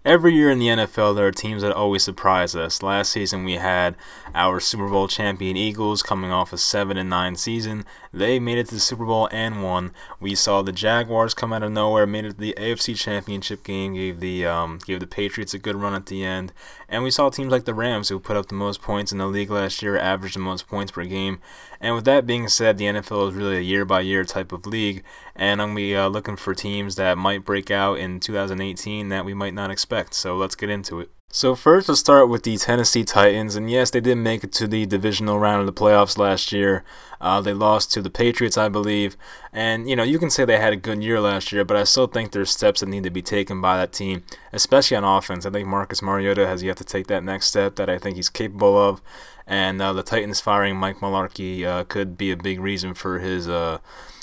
Every year in the NFL, there are teams that always surprise us. Last season, we had our Super Bowl champion Eagles coming off a 7-9 season. They made it to the Super Bowl and won. We saw the Jaguars come out of nowhere, made it to the AFC Championship game, gave the Patriots a good run at the end. And we saw teams like the Rams, who put up the most points in the league last year, averaged the most points per game. And with that being said, the NFL is really a year-by-year type of league, and I'm going to be looking for teams that might break out in 2018 that we might not expect. So let's get into it. So first, let's start with the Tennessee Titans, and yes, they did make it to the divisional round of the playoffs last year. They lost to the Patriots, I believe, and you can say they had a good year last year, but I still think there's steps that need to be taken by that team, especially on offense. I think Marcus Mariota has yet to take that next step that I think he's capable of, and the Titans firing Mike Mularkey could be a big reason for his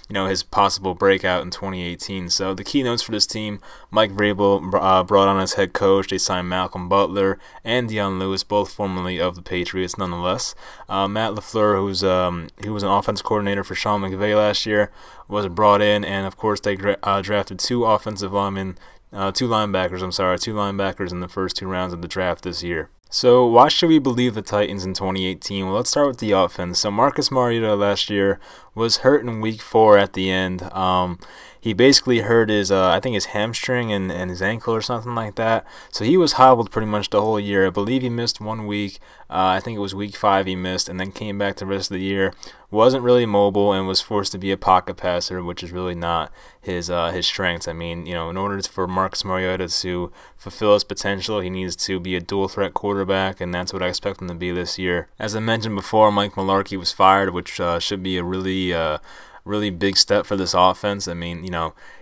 his possible breakout in 2018. So the keynotes for this team: Mike Vrabel brought on as head coach. They signed Malcolm Butler and Dion Lewis, both formerly of the Patriots nonetheless. Matt LaFleur, who was an offense coordinator for Sean McVay last year, was brought in, and of course they drafted two linebackers in the first two rounds of the draft this year. So why should we believe the Titans in 2018? Well, let's start with the offense. So Marcus Mariota last year was hurt in week 4 at the end. He basically hurt his, I think his hamstring and his ankle or something like that. So he was hobbled pretty much the whole year. I believe he missed 1 week. I think it was week 5 he missed, and then came back the rest of the year. Wasn't really mobile and was forced to be a pocket passer, which is really not his strengths. I mean, in order for Marcus Mariota to fulfill his potential, he needs to be a dual threat quarterback, and that's what I expect him to be this year. As I mentioned before, Mike Mularkey was fired, which should be a really big step for this offense. I mean,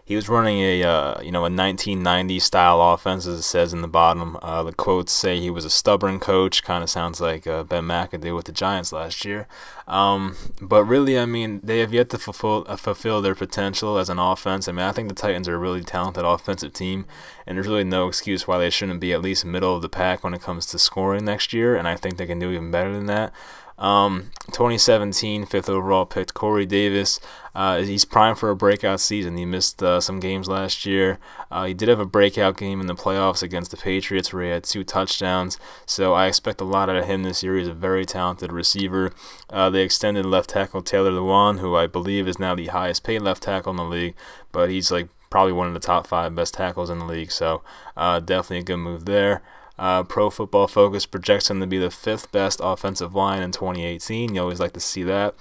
he was running a 1990 style offense, as it says in the bottom. The quotes say he was a stubborn coach. Kind of sounds like Ben McAdoo with the Giants last year. But really, I mean, they have yet to fulfill their potential as an offense. I mean, I think the Titans are a really talented offensive team, and there's really no excuse why they shouldn't be at least middle of the pack when it comes to scoring next year, and I think they can do even better than that. 2017 5th overall pick Corey Davis. He's primed for a breakout season. He missed some games last year. He did have a breakout game in the playoffs against the Patriots where he had 2 touchdowns. So I expect a lot out of him this year. He's a very talented receiver. They extended left tackle Taylor Lewan, who I believe is now the highest paid left tackle in the league, but he's probably one of the top 5 best tackles in the league. So definitely a good move there. Pro Football Focus projects him to be the 5th best offensive line in 2018. You always like to see that.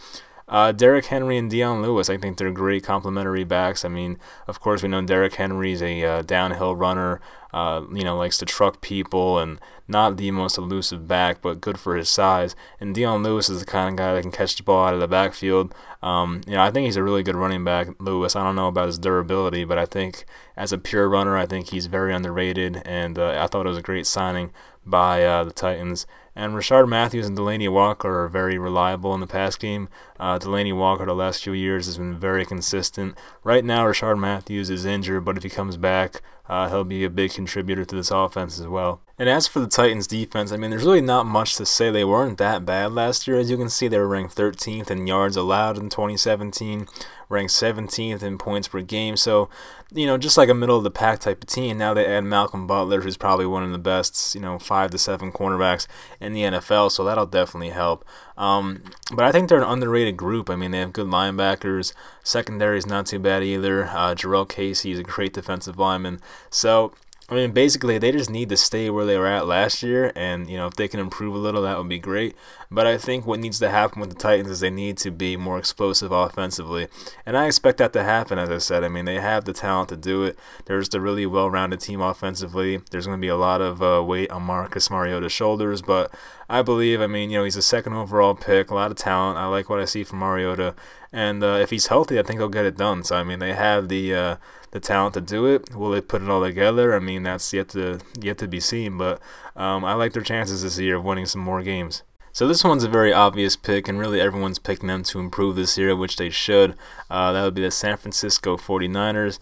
Derrick Henry and Dion Lewis, I think they're great complementary backs. I mean, of course, we know Derrick Henry's a downhill runner, likes to truck people, and not the most elusive back, but good for his size. And Dion Lewis is the kind of guy that can catch the ball out of the backfield. I think he's a really good running back, Lewis. I don't know about his durability, but I think as a pure runner, I think he's very underrated, and I thought it was a great signing by the Titans. And Rashard Matthews and Delanie Walker are very reliable in the pass game. Delanie Walker the last few years has been very consistent. Right now, Rashard Matthews is injured, but if he comes back, he'll be a big contributor to this offense as well. And as for the Titans defense, I mean, there's really not much to say. They weren't that bad last year. As you can see, they were ranked 13th in yards allowed in 2017, ranked 17th in points per game. So, just like a middle-of-the-pack type of team. Now they add Malcolm Butler, who's probably one of the best, 5 to 7 cornerbacks in the NFL, so that'll definitely help. But I think they're an underrated group. I mean, they have good linebackers. Secondary is not too bad either. Jarrell Casey is a great defensive lineman. So, I mean, basically, they just need to stay where they were at last year, and, if they can improve a little, that would be great. But I think what needs to happen with the Titans is they need to be more explosive offensively, and I expect that to happen, as I said. I mean, they have the talent to do it. They're just a really well-rounded team offensively. There's going to be a lot of weight on Marcus Mariota's shoulders, but I believe, he's a 2nd overall pick, a lot of talent. I like what I see from Mariota, and if he's healthy, I think he'll get it done. So, I mean, they have the talent to do it. Will they put it all together? I mean, that's yet to be seen, but I like their chances this year of winning some more games. So this one's a very obvious pick, and really everyone's picking them to improve this year, which they should. That would be the San Francisco 49ers.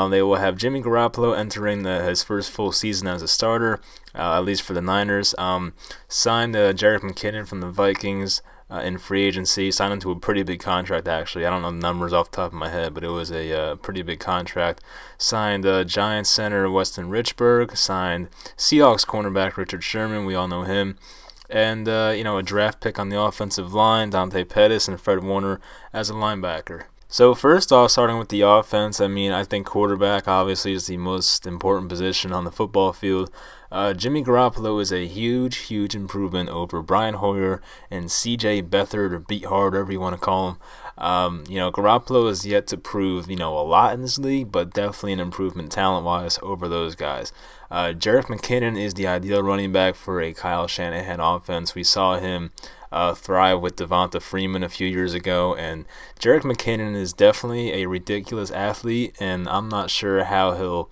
They will have Jimmy Garoppolo entering his first full season as a starter, at least for the Niners. Signed Jerick McKinnon from the Vikings. in free agency. Signed him to a pretty big contract, actually. I don't know the numbers off the top of my head, but it was a pretty big contract. Signed Giants center Weston Richburg. Signed Seahawks cornerback Richard Sherman. We all know him. And, a draft pick on the offensive line, Dante Pettis, and Fred Warner as a linebacker. So first off, starting with the offense, I think quarterback obviously is the most important position on the football field. Jimmy Garoppolo is a huge improvement over Brian Hoyer and C.J. Beathard, or Beathard, whatever you want to call him. Garoppolo is yet to prove, a lot in this league, but definitely an improvement talent-wise over those guys. Jerick McKinnon is the ideal running back for a Kyle Shanahan offense. We saw him thrive with Devonta Freeman a few years ago, and Jerick McKinnon is definitely a ridiculous athlete, and I'm not sure how he'll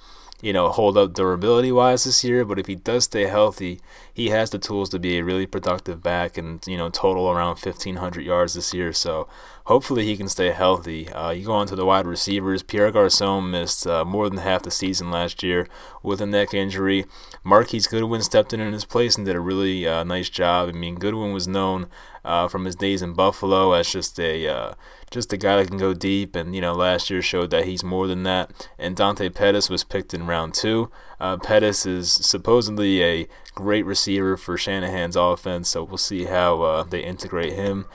hold up durability-wise this year, but if he does stay healthy, he has the tools to be a really productive back and, total around 1,500 yards this year, so hopefully he can stay healthy. You go on to the wide receivers. Pierre Garçon missed more than half the season last year with a neck injury. Marquise Goodwin stepped in his place and did a really nice job. Goodwin was known from his days in Buffalo as just a guy that can go deep, and last year showed that he's more than that. And Dante Pettis was picked in round 2. Pettis is supposedly a great receiver for Shanahan's offense, so we'll see how they integrate him.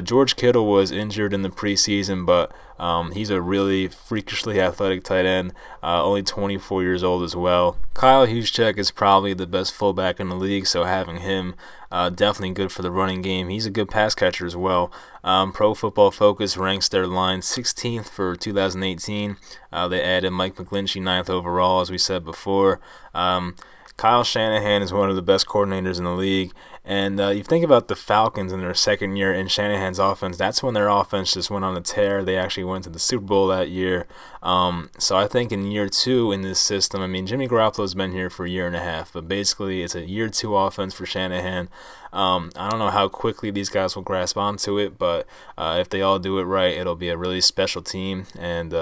George Kittle was injured in the preseason, but he's a really freakishly athletic tight end, only 24 years old as well. Kyle Juszczyk is probably the best fullback in the league, so having him definitely good for the running game. He's a good pass catcher as well. Pro Football Focus ranks their line 16th for 2018. They added Mike McGlinchey 9th overall, as we said before. Kyle Shanahan is one of the best coordinators in the league, and you think about the Falcons in their second year in Shanahan's offense. That's when their offense just went on a tear. They actually went to the Super Bowl that year. So I think in year 2 in this system, Jimmy Garoppolo's been here for a year and a half, but basically it's a year 2 offense for Shanahan. I don't know how quickly these guys will grasp onto it, but if they all do it right, it'll be a really special team, and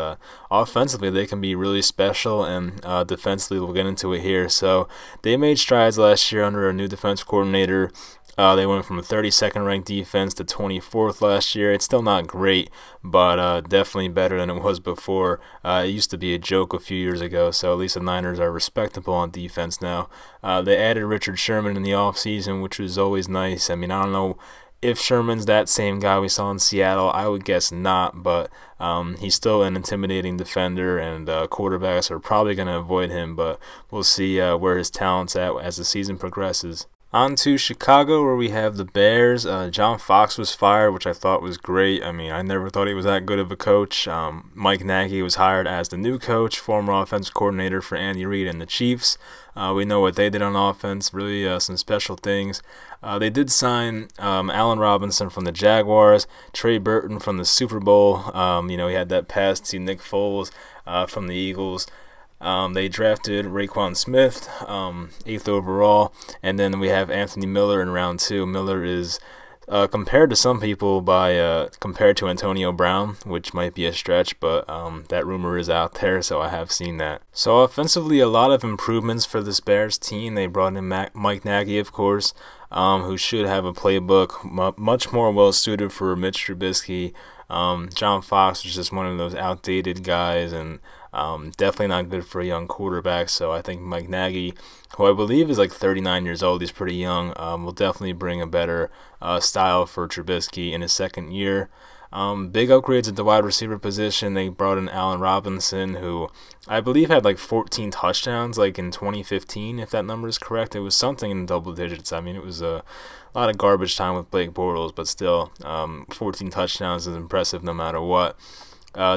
offensively they can be really special, and defensively we'll get into it here. So they made strides last year under a new defense coordinator. They went from a 32nd ranked defense to 24th last year. It's still not great, but definitely better than it was before. It used to be a joke a few years ago, so at least the Niners are respectable on defense now. They added Richard Sherman in the offseason, which was always nice. I don't know if Sherman's that same guy we saw in Seattle. I would guess not, but he's still an intimidating defender, and quarterbacks are probably going to avoid him, but we'll see where his talent's at as the season progresses. On to Chicago, where we have the Bears. John Fox was fired, which I thought was great. I never thought he was that good of a coach. Mike Nagy was hired as the new coach, former offensive coordinator for Andy Reid and the Chiefs. We know what they did on offense, really some special things. They did sign Allen Robinson from the Jaguars, Trey Burton from the Super Bowl. He had that pass to Nick Foles from the Eagles. They drafted Raekwon Smith, 8th overall, and then we have Anthony Miller in round 2. Miller is compared to some people compared to Antonio Brown, which might be a stretch, but that rumor is out there, so I have seen that. So offensively, a lot of improvements for this Bears team. They brought in Mike Nagy, of course, who should have a playbook much more well-suited for Mitch Trubisky. John Fox was just one of those outdated guys, and definitely not good for a young quarterback. So I think Mike Nagy, who I believe is like 39 years old, he's pretty young, will definitely bring a better style for Trubisky in his second year. Big upgrades at the wide receiver position. They brought in Allen Robinson, who I believe had like 14 touchdowns like in 2015, if that number is correct. It was something in double digits. It was a lot of garbage time with Blake Bortles, but still, 14 touchdowns is impressive no matter what.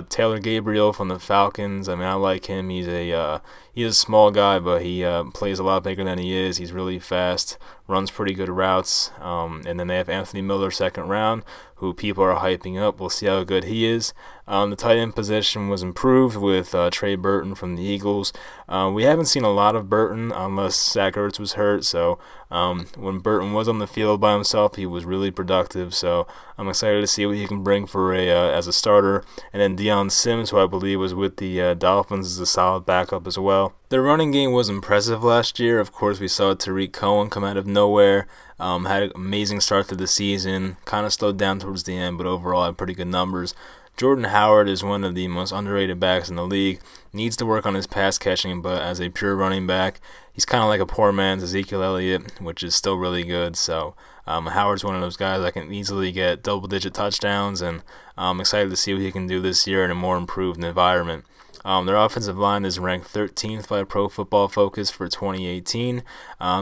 Taylor Gabriel from the Falcons. I like him. He's a small guy, but he plays a lot bigger than he is. He's really fast, runs pretty good routes. And then they have Anthony Miller, 2nd round, who people are hyping up. We'll see how good he is. The tight end position was improved with Trey Burton from the Eagles. We haven't seen a lot of Burton unless Zach Ertz was hurt. So when Burton was on the field by himself, he was really productive. So I'm excited to see what he can bring for as a starter. And then Deion Sims, who I believe was with the Dolphins, is a solid backup as well. well. Their running game was impressive last year. Of course, we saw Tariq Cohen come out of nowhere. Had an amazing start to the season. Kind of slowed down towards the end, but overall had pretty good numbers. Jordan Howard is one of the most underrated backs in the league. Needs to work on his pass catching, but as a pure running back, he's kind of like a poor man's Ezekiel Elliott, which is still really good. So Howard's one of those guys that can easily get double-digit touchdowns, and I'm excited to see what he can do this year in a more improved environment. Their offensive line is ranked 13th by Pro Football Focus for 2018.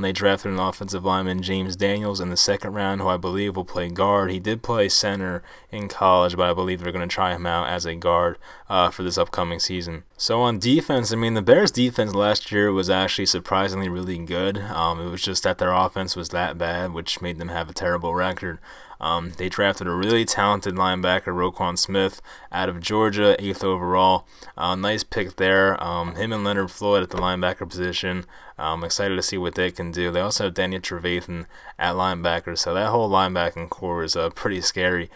They drafted an offensive lineman, James Daniels, in the second round, who I believe will play guard. He did play center in college, but I believe they're going to try him out as a guard for this upcoming season. So on defense, I mean, the Bears' defense last year was actually surprisingly really good. It was just that their offense was that bad, which made them have a terrible record. They drafted a really talented linebacker, Roquan Smith, out of Georgia, 8th overall. Nice pick there. Him and Leonard Floyd at the linebacker position. I'm excited to see what they can do. They also have Daniel Trevathan at linebacker, so that whole linebacking core is pretty scary.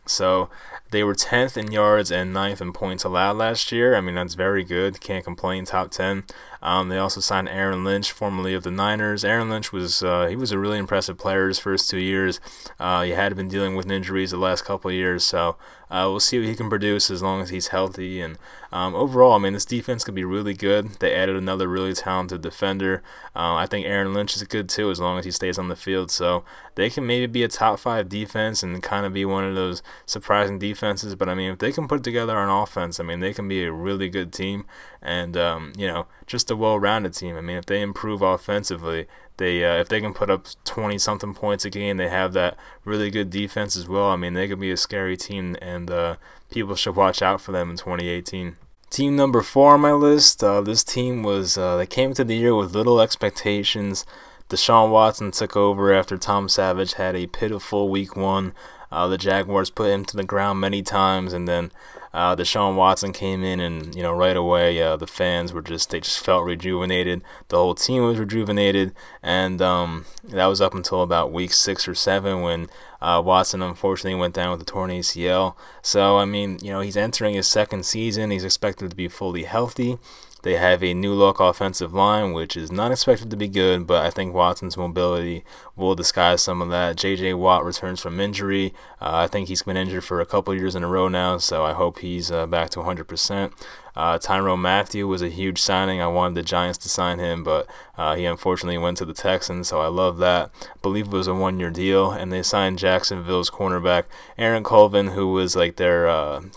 So they were 10th in yards and 9th in points allowed last year. I mean, that's very good. Can't complain. Top 10. They also signed Aaron Lynch, formerly of the Niners. Aaron Lynch was he was a really impressive player his first 2 years. He had been dealing with injuries the last couple of years, so we'll see what he can produce as long as he's healthy. And overall, I mean, this defense could be really good. They added another really talented defender. I think Aaron Lynch is good too, as long as he stays on the field. So they can maybe be a top 5 defense and kind of be one of those surprising defenses. But I mean, if they can put together an offense, I mean, they can be a really good team, and just a well-rounded team. I mean, if they improve offensively, if they can put up 20-something points a game, they have that really good defense as well. I mean, they could be a scary team, and people should watch out for them in 2018. Team number 4 on my list. This team was they came to the year with little expectations. Deshaun Watson took over after Tom Savage had a pitiful week 1. The Jaguars put him to the ground many times, and then Deshaun Watson came in, and right away the fans were just felt rejuvenated. The whole team was rejuvenated, and that was up until about week 6 or 7 when Watson unfortunately went down with a torn ACL. So I mean, he's entering his second season. He's expected to be fully healthy. They have a new look offensive line, which is not expected to be good, but I think Watson's mobility will disguise some of that. J.J. Watt returns from injury. I think he's been injured for a couple years in a row now, so I hope he's back to 100%. Tyrann Mathieu was a huge signing. I wanted the Giants to sign him, but he unfortunately went to the Texans, so I love that. I believe it was a 1-year deal, and they signed Jacksonville's cornerback Aaron Colvin, who was like their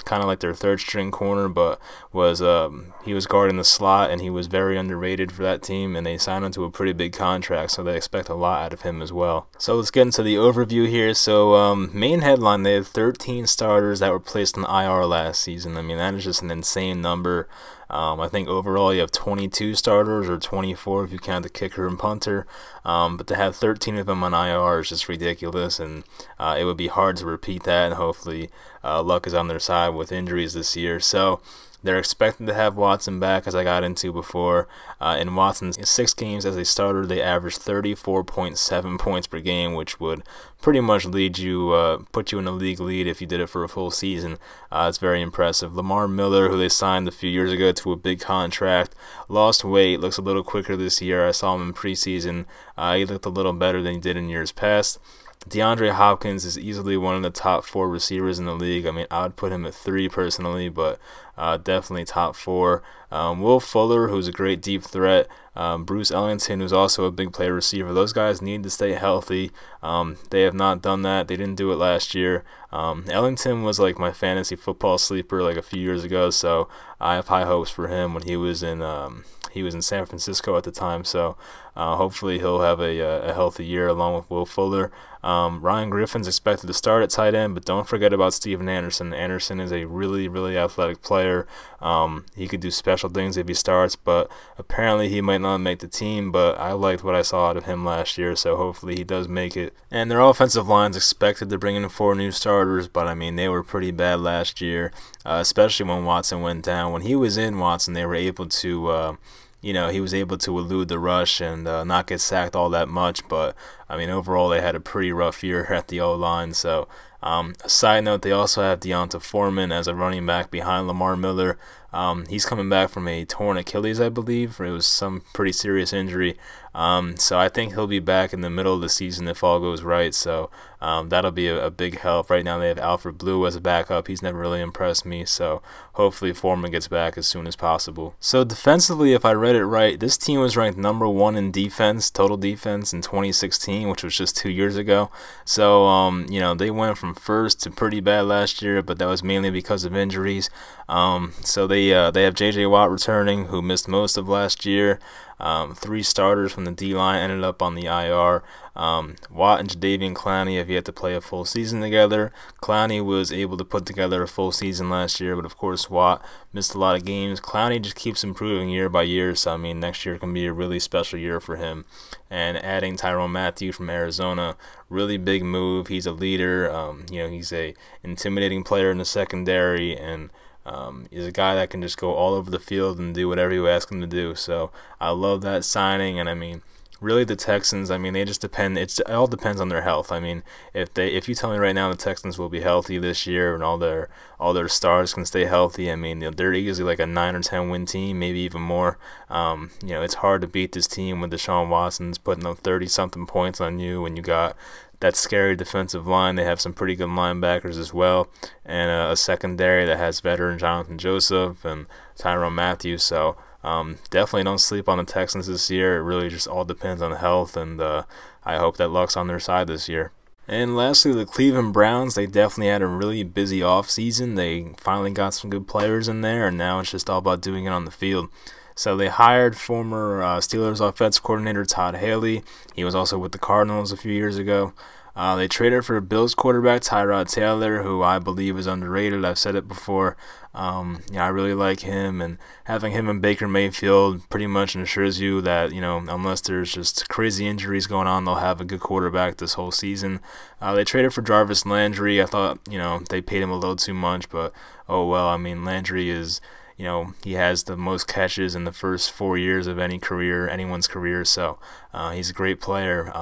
kind of like their third-string corner, but he was guarding the slot, and he was very underrated for that team, and they signed him to a pretty big contract, so they expect a lot out of him as well. So let's get into the overview here. So main headline, they had 13 starters that were placed on IR last season. I mean, that is just an insane number. I think overall you have 22 starters, or 24 if you count the kicker and punter, but to have 13 of them on IR is just ridiculous, and it would be hard to repeat that, and hopefully luck is on their side with injuries this year. So they're expected to have Watson back, as I got into before. In Watson's 6 games as a starter, they averaged 34.7 points per game, which would pretty much put you in a league lead if you did it for a full season. It's very impressive. Lamar Miller, who they signed a few years ago to a big contract, lost weight, looks a little quicker this year. I saw him in preseason. He looked a little better than he did in years past. DeAndre Hopkins is easily one of the top 4 receivers in the league. I mean, I would put him at 3 personally, but definitely top 4. Will Fuller, who's a great deep threat. Bruce Ellington, who's also a big play receiver. Those guys need to stay healthy. They have not done that. They didn't do it last year. Ellington was like my fantasy football sleeper like a few years ago, so I have high hopes for him when he was in San Francisco at the time. So hopefully he'll have a healthy year along with Will Fuller. Ryan Griffin's expected to start at tight end, but don't forget about Steven Anderson. Anderson is a really, really athletic player. He could do special things if he starts, but apparently he might not make the team, but I liked what I saw out of him last year, so hopefully he does make it. And their offensive line's expected to bring in 4 new starters, but I mean, they were pretty bad last year, especially when Watson went down. When he was in, Watson, they were able to he was able to elude the rush and not get sacked all that much, but I mean, overall they had a pretty rough year at the O-line. So a side note, they also have Deonta Foreman as a running back behind Lamar Miller. He's coming back from a torn Achilles, I believe. It was some pretty serious injury. So I think he'll be back in the middle of the season if all goes right. So that'll be a big help. Right now they have Alfred Blue as a backup. He's never really impressed me. So hopefully Foreman gets back as soon as possible. So defensively, if I read it right, this team was ranked #1 in defense, total defense in 2016, which was just 2 years ago. So they went from first to pretty bad last year, but that was mainly because of injuries. So they have J.J. Watt returning, who missed most of last year. 3 starters from the D-line ended up on the IR. Watt and Jadeveon Clowney have yet to play a full season together. Clowney was able to put together a full season last year, but of course Watt missed a lot of games. Clowney just keeps improving year by year, so I mean next year can be a really special year for him. And adding Tyrann Mathieu from Arizona, really big move. He's a leader. He's a intimidating player in the secondary, and he's a guy that can just go all over the field and do whatever you ask him to do. So I love that signing, and I mean, really the Texans, I mean, they just depend. It all depends on their health. I mean, if you tell me right now the Texans will be healthy this year and all their stars can stay healthy, I mean, they're easily like a 9 or 10 win team, maybe even more. It's hard to beat this team with Deshaun Watson's putting up 30-something points on you when you got that scary defensive line. They have some pretty good linebackers as well, and a secondary that has veteran Jonathan Joseph and Tyrann Mathieu. So definitely don't sleep on the Texans this year. It really just all depends on health, and I hope that luck's on their side this year. And lastly, the Cleveland Browns, they definitely had a really busy offseason. They finally got some good players in there, and now it's just all about doing it on the field. So they hired former Steelers offensive coordinator Todd Haley. He was also with the Cardinals a few years ago. They traded for Bills quarterback Tyrod Taylor, who I believe is underrated. I've said it before. I really like him, and having him and Baker Mayfield pretty much ensures you that, unless there's just crazy injuries going on, they'll have a good quarterback this whole season. They traded for Jarvis Landry. I thought, they paid him a little too much, but oh well. I mean, Landry is, he has the most catches in the first 4 years of anyone's career, so he's a great player.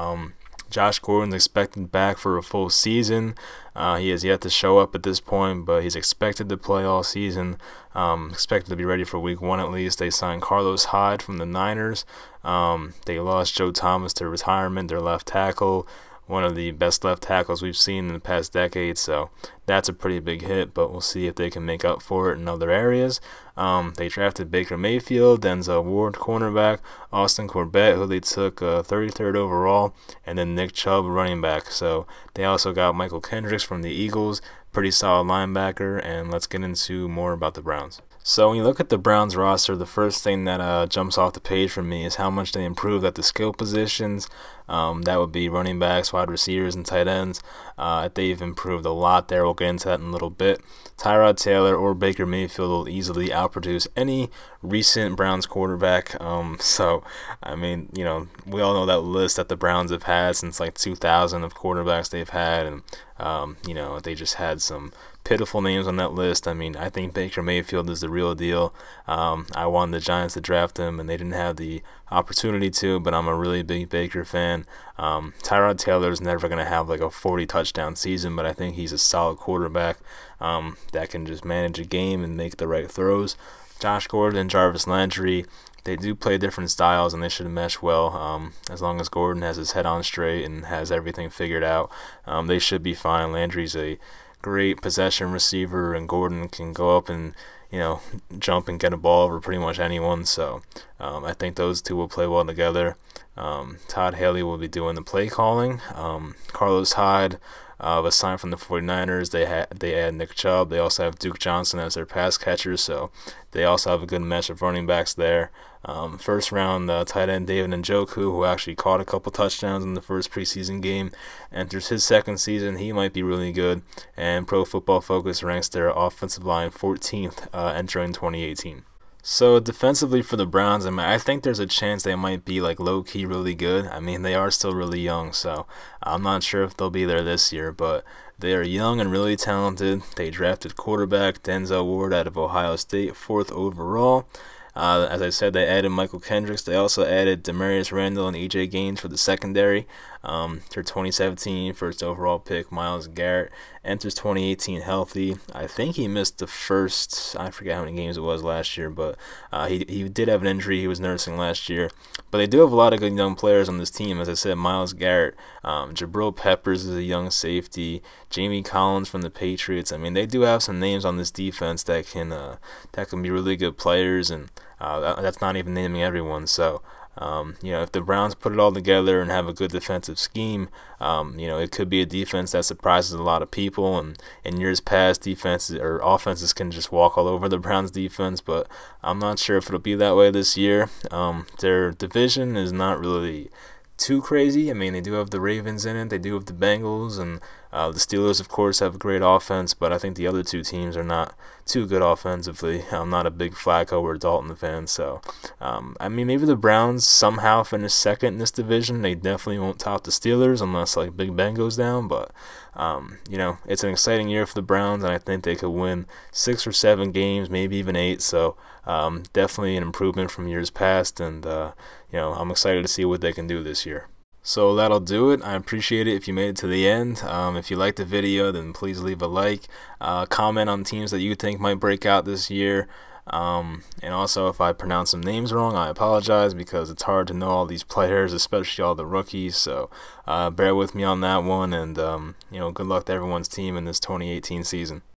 Josh Gordon's expected back for a full season. He has yet to show up at this point, but he's expected to play all season. Expected to be ready for week 1 at least. They signed Carlos Hyde from the Niners. They lost Joe Thomas to retirement, their left tackle, one of the best left tackles we've seen in the past decade, so that's a pretty big hit, but we'll see if they can make up for it in other areas. They drafted Baker Mayfield, Denzel Ward, cornerback, Austin Corbett, who they took 33rd overall, and then Nick Chubb, running back. So they also got Michael Kendricks from the Eagles, pretty solid linebacker, and let's get into more about the Browns. So when you look at the Browns roster, the first thing that jumps off the page for me is how much they improved at the skill positions. That would be running backs, wide receivers, and tight ends. They've improved a lot there. We'll get into that in a little bit. Tyrod Taylor or Baker Mayfield will easily outproduce any recent Browns quarterback. I mean, we all know that list that the Browns have had since like 2000 of quarterbacks they've had, and they just had some pitiful names on that list. I mean, I think Baker Mayfield is the real deal. I wanted the Giants to draft him, and they didn't have the opportunity to, but I'm a really big Baker fan. Tyrod Taylor's never going to have like a 40 touchdown season, but I think he's a solid quarterback that can just manage a game and make the right throws. Josh Gordon and Jarvis Landry, they do play different styles, and they should mesh well. As long as Gordon has his head on straight and has everything figured out, they should be fine. Landry's a great possession receiver, and Gordon can go up and jump and get a ball over pretty much anyone. So I think those two will play well together. Todd Haley will be doing the play calling. Carlos Hyde was signed from the 49ers. They add Nick Chubb. They also have Duke Johnson as their pass catcher, so they also have a good mesh of running backs there. First round tight end David Njoku, who actually caught a couple touchdowns in the first preseason game, enters his second season. He might be really good, and Pro Football Focus ranks their offensive line 14th entering 2018. So defensively for the Browns, I think there's a chance they might be like low-key really good. I mean, they are still really young, so I'm not sure if they'll be there this year, but they are young and really talented. They drafted quarterback Denzel Ward out of Ohio State, 4th overall. As I said, they added Michael Kendricks. They also added Demarius Randall and EJ Gaines for the secondary. Their 2017 first overall pick, Myles Garrett, enters 2018 healthy. I think he missed the first, I forget how many games it was last year, but he did have an injury he was nursing last year. But they do have a lot of good young players on this team. As I said, Myles Garrett, Jabril Peppers is a young safety, Jamie Collins from the Patriots. I mean, they do have some names on this defense that can be really good players, and that's not even naming everyone. So, if the Browns put it all together and have a good defensive scheme, it could be a defense that surprises a lot of people. And in years past, defenses or offenses can just walk all over the Browns defense, but I'm not sure if it'll be that way this year. Their division is not really too crazy. I mean, they do have the Ravens in it, they do have the Bengals, and the Steelers, of course, have a great offense, but I think the other two teams are not too good offensively. I'm not a big Flacco or Dalton fan, so maybe the Browns somehow finish second in this division. They definitely won't top the Steelers unless like Big Ben goes down, but it's an exciting year for the Browns, and I think they could win 6 or 7 games, maybe even 8. So definitely an improvement from years past, and I'm excited to see what they can do this year. So that'll do it. I appreciate it if you made it to the end. If you liked the video, then please leave a like. Comment on teams that you think might break out this year. And also, if I pronounce some names wrong, I apologize, because it's hard to know all these players, especially all the rookies. So bear with me on that one, and good luck to everyone's team in this 2018 season.